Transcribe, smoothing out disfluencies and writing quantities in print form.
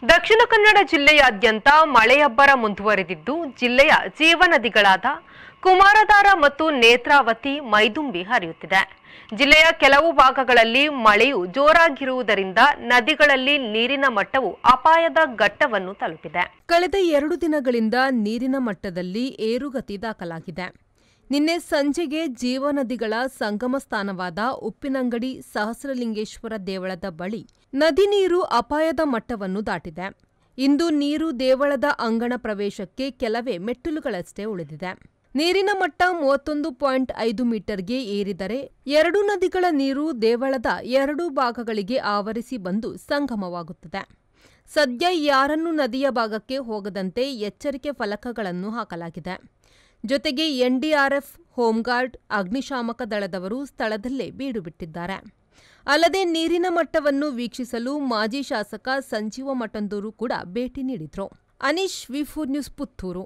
ದಕ್ಷಿಣ ಕನ್ನಡ ಜಿಲ್ಲೆಯಾದ್ಯಂತ ಮಳೆಯಬ್ಬರ ಮುಂದುವರೆದಿದ್ದು ಜಿಲ್ಲೆಯ ಜೀವನದಿಗಳಾದ ಕುಮಾರಧಾರ ಮತ್ತು ನೇತ್ರಾವತಿ ಮೈದುಂಬಿ ಹರಿಯುತ್ತಿದೆ. ಜಿಲ್ಲೆಯ ಕೆಲವು ಭಾಗಗಳಲ್ಲಿ ಮಳೆಯು ಜೋರಾಗಿರುವುದರಿಂದ ನದಿಗಳಲ್ಲಿ ನೀರಿನ ಮಟ್ಟವು ಅಪಾಯದ ಘಟ್ಟವನ್ನು ತಲುಪಿದೆ. ಕಳೆದ 2 ದಿನಗಳಿಂದ ನೀರಿನ ಮಟ್ಟದಲ್ಲಿ ಏರುಗತಿ ದಾಖಲಾಗಿದೆ. ನಿನ್ನೆ ಸಂಜೆಗೆ ಜೀವನದಿಗಳ ಸಂಗಮ ಸ್ಥಾನವಾದ ಉಪ್ಪಿನಂಗಡಿ ಸಹಸ್ರಲಿಂಗೇಶ್ವರ ದೇವಳದ ಬಳಿ ನದಿ ನೀರು ಅಪಾಯದ ಮಟ್ಟವನ್ನು ದಾಟಿದೆ. ಇಂದು ನೀರು ದೇವಳದ ಅಂಗಣ ಪ್ರವೇಶಕ್ಕೆ ಕೆಲವೇ ಮೆಟ್ಟಿಲುಗಳಷ್ಟೇ ಉಳಿದಿದೆ. ನೀರಿನ ಮಟ್ಟ 31.5 ಮೀಟರ್ಗೆ ಏರಿದರೆ 2 ನದಿಗಳ ನೀರು ದೇವಳದ 2 ಭಾಗಗಳಿಗೆ ಆವರಿಸಿ ಬಂದು ಸಂಗಮವಾಗುತ್ತದೆ. ಸದ್ಯ ಯಾರನ್ನೂ ನದಿಯ ಭಾಗಕ್ಕೆ ಹೋಗದಂತೆ ಎಚ್ಚರಿಕೆ ಫಲಕಗಳನ್ನು ಹಾಕಲಾಗಿದೆ. ಜೊತೆಗೆ ಎನ್ಡಿಆರ್ಎಫ್, ಹೋಂಗಾರ್ಡ್, ಅಗ್ನಿಶಾಮಕ ದಳದವರು ಸ್ಥಳದಲ್ಲೇ ಬೀಡು ಬಿಟ್ಟಿದ್ದಾರೆ. ಅಲ್ಲದೆ ನೀರಿನ ಮಟ್ಟವನ್ನು ವೀಕ್ಷಿಸಲು ಮಾಜಿ ಶಾಸಕ ಸಂಜೀವ ಮಠಂದೂರು ಕೂಡ ಭೇಟಿ ನೀಡಿದ್ರು. ಅನೀಶ್, ವಿ4 ನ್ಯೂಸ್, ಪುತ್ತೂರು.